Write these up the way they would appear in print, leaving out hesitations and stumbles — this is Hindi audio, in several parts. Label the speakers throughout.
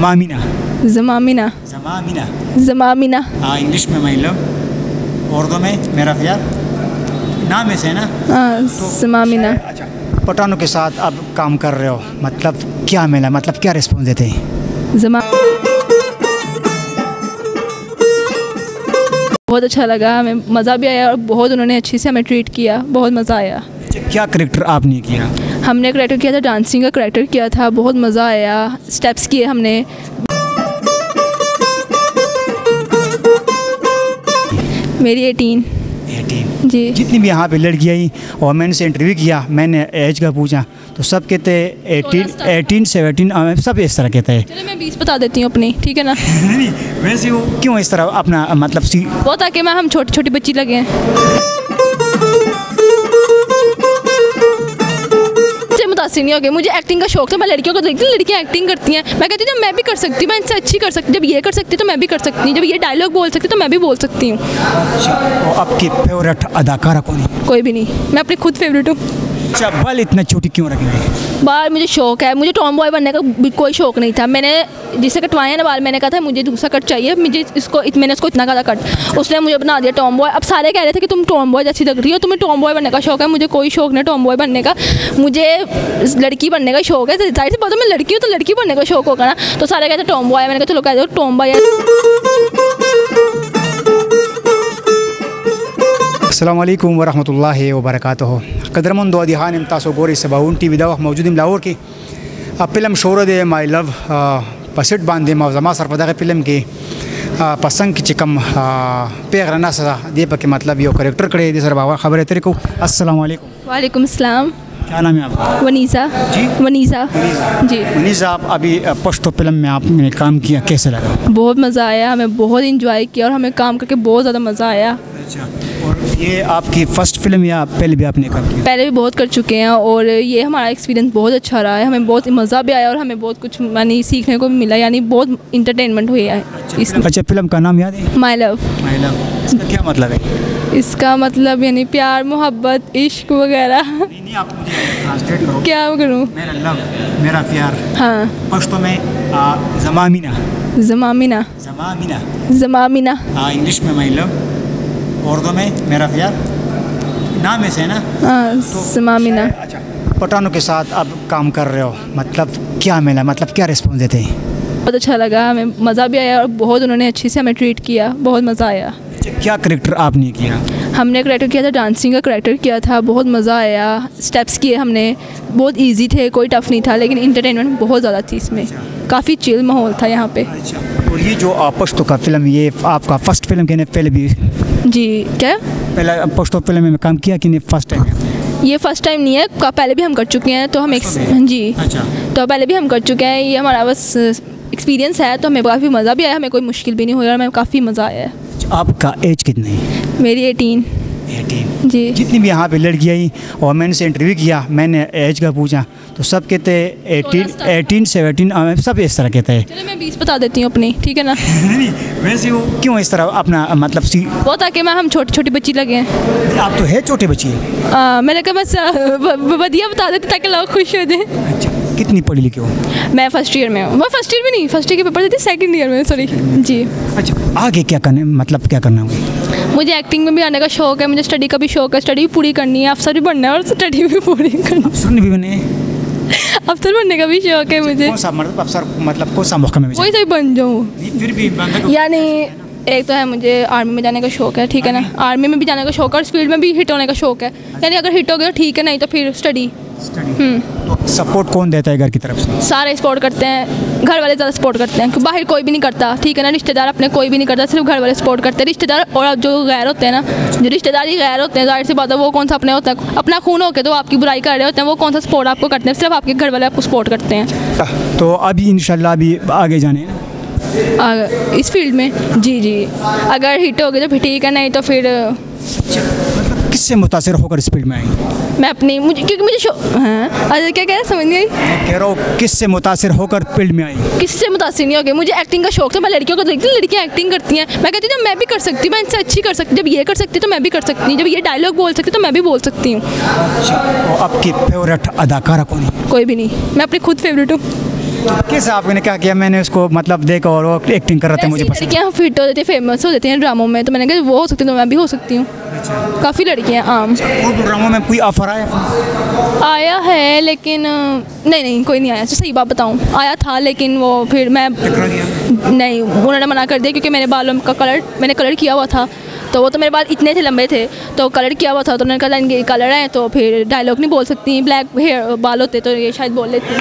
Speaker 1: जमामीना।
Speaker 2: जमामीना।
Speaker 1: जमामीना।
Speaker 2: जमामीना।
Speaker 1: हाँ, इंग्लिश में माई लव, उर्दू में मेरा प्यार, नाम ऐसे है ना।
Speaker 2: हाँ, जमामीना।
Speaker 1: अच्छा, पठानों के साथ अब काम कर रहे हो, मतलब क्या मिला, मतलब क्या रिस्पॉन्स देते हैं?
Speaker 2: जमा बहुत अच्छा लगा, हमें मज़ा भी आया और बहुत उन्होंने अच्छे से हमें ट्रीट किया, बहुत मज़ा आया।
Speaker 1: क्या करेक्टर आपने किया?
Speaker 2: हमने करेक्टर किया था, डांसिंग का करेक्टर किया था, बहुत मज़ा आया, स्टेप्स किए हमने। मेरी 18 जी।
Speaker 1: जितनी भी यहाँ पे लड़कियाँ आई और मैंने से इंटरव्यू किया, मैंने एज का पूछा तो सब कहते हैं 18 17, सब इस तरह कहते हैं।
Speaker 2: चलो मैं 20 बता देती हूँ अपनी, ठीक है ना।
Speaker 1: नहीं, वैसे वो क्यों इस तरह अपना मतलब
Speaker 2: वो ताकि मैं हम छोटी छोटी बच्ची लगे हैं, मुतासिर नहीं हो गए। मुझे एक्टिंग का शौक था, मैं लड़कियों को देखती हूँ, लड़कियाँ एक्टिंग करती हैं, मैं कहती हूँ मैं भी कर सकती हूँ, मैं इनसे अच्छी कर सकती हूँ, जब ये कर सकती हूँ तो मैं भी कर सकती हूँ, जब ये डायलॉग बोल सकती हूँ तो मैं भी बोल सकती हूँ।
Speaker 1: तो आपकी फेवरेट अदाकारा कौन है?
Speaker 2: कोई भी नहीं, मैं अपनी खुद फेवरेट हूँ।
Speaker 1: अच्छा, बाल इतना छोटी क्यों रखे हैं?
Speaker 2: बाल मुझे शौक है, मुझे टॉम बॉय बनने का कोई शौक नहीं था। मैंने जिससे कटवाए हैं ना बाल, मैंने कहा था मुझे दूसरा कट चाहिए, मुझे इसको मैंने इसको इतना ज़्यादा कट, उसने मुझे बना दिया टॉम बॉय। अब सारे कह रहे थे कि तुम टॉम बॉय जैसी लग रही हो, तुम्हें टॉम बॉय बनने का शौक है, मुझे कोई शौक नहीं टॉम बॉय बनने का, मुझे लड़की बनने का शौक है। जाहिर सी बात है, मैं लड़की हूँ तो लड़की बनने का शौक होगा ना, तो सारे कहते टॉम बॉय, मैंने कहा चलो कह दो टॉम बॉय।
Speaker 1: अस्सलामुअलैकुम वरहमतुल्लाहि वबरकातुहू। कदरमंद अदिहान इम्तासो गोरी सबाउन टी विदा मौजूद लाहौर की फिल्म शोर दे माई लव पसिट बांधे मौजमा सरपदा फिल्म की पसंद की चिकम पेगरना सजा दे पके मतलब यो करेक्टर करे दे सर बाबा खबर तेरे को। अस्सलामुअलैकुम।
Speaker 2: वालेकुम अस्सलाम।
Speaker 1: क्या नाम है आपका?
Speaker 2: वनीसा
Speaker 1: जी।
Speaker 2: वनीसा जी।
Speaker 1: वनीसा, आप अभी पश्तो फिल्म में आपने काम किया, कैसे लगा?
Speaker 2: बहुत मज़ा आया, हमें बहुत इंजॉय किया और हमें काम करके बहुत ज़्यादा मज़ा आया।
Speaker 1: अच्छा, और ये आपकी फ़र्स्ट फिल्म या पहले भी आपने काम किया?
Speaker 2: पहले भी बहुत कर चुके हैं और ये हमारा एक्सपीरियंस बहुत अच्छा रहा है, हमें बहुत मज़ा भी आया और हमें बहुत कुछ यानी सीखने को मिला, यानी बहुत इंटरटेनमेंट हुई है इसमें।
Speaker 1: अच्छा, फिल्म का नाम याद है?
Speaker 2: My love.
Speaker 1: माई लव, इसका क्या मतलब है?
Speaker 2: इसका मतलब यानी प्यार, मोहब्बत, इश्क वगैरह।
Speaker 1: नहीं, आप मुझे ट्रांसलेट करो।
Speaker 2: क्या करूँ?
Speaker 1: मेरा लव, मेरा प्यार।
Speaker 2: हाँ।
Speaker 1: पश्तो में जमामीना।
Speaker 2: जमामीना।
Speaker 1: जमामीना।
Speaker 2: जमामीना।
Speaker 1: हाँ, इंग्लिश में माई लव, उर्दू में मेरा प्यार, नाम ऐसे है ना।
Speaker 2: हाँ, जमामीना।
Speaker 1: अच्छा, पठानों के साथ अब काम कर रहे हो, मतलब क्या मिला, मतलब क्या रिस्पॉन्स देते हैं?
Speaker 2: बहुत अच्छा लगा, हमें मज़ा भी आया और बहुत उन्होंने अच्छे से हमें ट्रीट किया, बहुत मज़ा आया।
Speaker 1: क्या करेक्टर आपने किया?
Speaker 2: हमने करेक्टर किया था, डांसिंग का करेक्टर किया था, बहुत मज़ा आया, स्टेप्स किए हमने, बहुत इजी थे, कोई टफ नहीं था, लेकिन इंटरटेनमेंट बहुत ज़्यादा थी इसमें, काफ़ी चिल माहौल था यहाँ पे।
Speaker 1: अच्छा, और ये जो पश्तो का फिल्म, ये आपका फर्स्ट फिल्म कहने पहले भी?
Speaker 2: जी। क्या?
Speaker 1: पहले पश्तो फिल्म में काम किया कि नहीं फर्स्ट टाइम?
Speaker 2: ये फर्स्ट टाइम नहीं है, पहले भी हम कर चुके हैं, तो हम जी।
Speaker 1: अच्छा,
Speaker 2: तो पहले भी हम कर चुके हैं, ये हमारा बस एक्सपीरियंस है, तो हमें काफ़ी मज़ा भी आया, हमें कोई मुश्किल भी नहीं हुई और हमें काफ़ी मज़ा आया है।
Speaker 1: आपका एज कितनी है?
Speaker 2: मेरी 18
Speaker 1: जी।
Speaker 2: जी।
Speaker 1: जितनी भी यहाँ पे लड़कियाँ आई और मैंने से इंटरव्यू किया, मैंने एज का पूछा तो सब कहते हैं 18 17, सब इस तरह कहते हैं।
Speaker 2: चलो मैं 20 बता देती हूँ अपनी, ठीक है ना।
Speaker 1: नहीं, वैसे वो क्यों इस तरह अपना मतलब
Speaker 2: वो ताकि मैं हम छोटी छोटी बच्ची लगे हैं।
Speaker 1: आप तो है छोटे बच्ची है।
Speaker 2: मैंने कहा बस बढ़िया बता देती ताकि लोग खुश हो जाए।
Speaker 1: अच्छा, कितनी पढ़ी लिखी हो?
Speaker 2: मैं फर्स्ट ईयर में हूँ। मैं फर्स्ट ईयर में नहीं, फर्स्ट ईयर के पेपर देती, सेकंड ईयर में, सॉरी जी।
Speaker 1: अच्छा, आगे क्या करने, मतलब क्या करना होगा?
Speaker 2: मुझे एक्टिंग में भी आने का शौक है, मुझे स्टडी का भी शौक है, स्टडी भी पूरी करनी है, अफसर भी बनना है और स्टडी भी पूरी करनी है।
Speaker 1: अफसर भी बने?
Speaker 2: अफसर बनने का भी शौक है मुझे।
Speaker 1: कौन सा मतलब अफसर, मतलब कौन सा मौका में?
Speaker 2: वही सही बन जाऊँ।
Speaker 1: फिर भी
Speaker 2: यानी एक तो है मुझे आर्मी में जाने का शौक है, ठीक है ना, आर्मी में भी जाने का शौक है और इस फील्ड में भी हिट होने का शौक है, यानी अगर हिट हो गया ठीक है, नहीं तो फिर स्टडी।
Speaker 1: तो सपोर्ट कौन देता है घर की तरफ से? सारे
Speaker 2: सपोर्ट करते हैं, घर वाले ज़्यादा सपोर्ट करते हैं, बाहर कोई भी नहीं करता, ठीक है ना, रिश्तेदार अपने कोई भी नहीं करता, सिर्फ घर वाले सपोर्ट करते हैं। रिश्तेदार और जो गैर होते हैं ना, जो रिश्तेदारी गैर होते हैं, जाहिर सी बात है वो कौन सा अपने होता है, अपना खून होकर तो आपकी बुराई कर रहे होते हैं, वो कौन सा सपोर्ट आपको करते हैं, सिर्फ आपके घर वाले आपको सपोर्ट करते हैं।
Speaker 1: तो अभी इंशाल्लाह अभी आगे जाने
Speaker 2: इस फील्ड में जी, अगर हिट हो गए तो फिर ठीक है, नहीं तो फिर।
Speaker 1: किससे मुतासिर होकर इस फील्ड में आई?
Speaker 2: मैं अपनी क्योंकि मुझे हाँ, अच्छा क्या कह रहे, समझ नहीं आई।
Speaker 1: कह रहा हूँ किससे मुतासिर होकर फील्ड में आई?
Speaker 2: किससे मुतासिर नहीं हो गए, मुझे एक्टिंग का शौक था, मैं लड़कियों को देखती हूँ, लड़कियाँ एक्टिंग करती हैं, मैं कहती हूँ मैं भी कर सकती हूँ, मैं इनसे अच्छी कर सकती हूँ, जब ये कर सकती हूँ तो मैं भी कर सकती हूँ, जब ये डायलॉग बोल सकती हूँ तो मैं भी बोल सकती हूँ।
Speaker 1: अच्छा, तो आपकी फेवरेट अदाकारा कौन है?
Speaker 2: कोई भी नहीं, मैं अपनी खुद फेवरेट हूँ।
Speaker 1: कैसे आपने क्या किया? मैंने उसको मतलब देखा और वो एक्टिंग कर रहे थे, मुझे पसंद।
Speaker 2: लड़कियाँ फिट हो जाती है, फेमस हो जाती हैं ड्रामों में, तो मैंने कहा वो हो सकती है तो मैं भी हो सकती हूँ। काफ़ी लड़कियाँ आम।
Speaker 1: और ड्रामों में कोई ऑफर
Speaker 2: आया है लेकिन नहीं कोई नहीं आया। तो सही बात बताऊँ, आया था लेकिन वो फिर मैं नहीं, उन्होंने मना कर दिया क्योंकि मेरे बालों का कलर मैंने कलर किया हुआ था, तो वो तो मेरे बाल इतने थे लंबे थे तो कलर किया हुआ था, तो उन्होंने कहा इनके कलर हैं तो फिर डायलॉग नहीं बोल सकती, ब्लैक हेयर बाल होते तो ये शायद बोल लेती।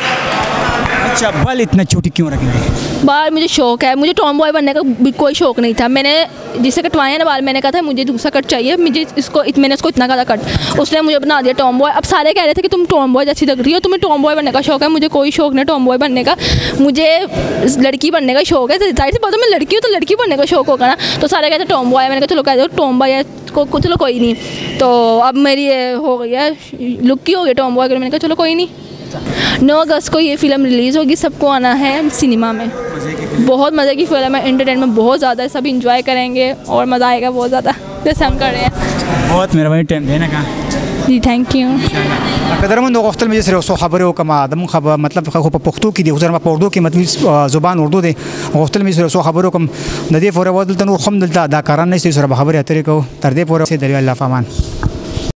Speaker 1: अच्छा, बाल इतना छोटी क्यों रखेंगे?
Speaker 2: बाल मुझे शौक है, मुझे टॉम बॉय बनने का कोई शौक नहीं था। मैंने जिससे कटवाए हैं ना बाल, मैंने कहा था मुझे दूसरा कट चाहिए, मैंने इसको इतना ज़्यादा कट, उसने मुझे बना दिया टॉम बॉय। अब सारे कह रहे थे कि तुम टॉम बॉय जैसी लग रही हो, तुम्हें टॉम बॉय बनने का शौक है। मुझे कोई शौक नहीं टॉम बॉय बनने का, मुझे लड़की बनने का शौक है। जाहिर सी बात है मैं लड़की हूँ तो लड़की बनने का शौक होगा ना। तो सारे कहते टॉम बॉय, मैंने कहा चलो कह दो टॉम बॉय है, चलो कोई नहीं। तो अब मेरी ये हो गई है, लुक की हो गई टॉम बॉय, मैंने कहा चलो कोई नहीं। 9 अगस्त को ये फ़िल्म रिलीज़ होगी, सबको आना है सिनेमा में। बहुत मज़े की फ़िल्म है, एंटरटेनमेंट बहुत ज़्यादा है, सब इंजॉय करेंगे और मज़ा आएगा बहुत ज़्यादा, जैसे हम कर रहे हैं।
Speaker 1: बहुत मेहरबानी टाइम देने का
Speaker 2: जी, थैंक यू।
Speaker 1: कदरमंद वक्त में जैसे रसो खबर कमा आदम खबर मतलब पख्तू की उधर उर्दू की मतलब ज़ुबान उर्दू दे वक्त में जैसे रसो खबर कम नदी फोर वदल तन खम दलता अदाकारान नहीं से खबर अतरे को तरदे फोर से दरिया अल्लाह फमान।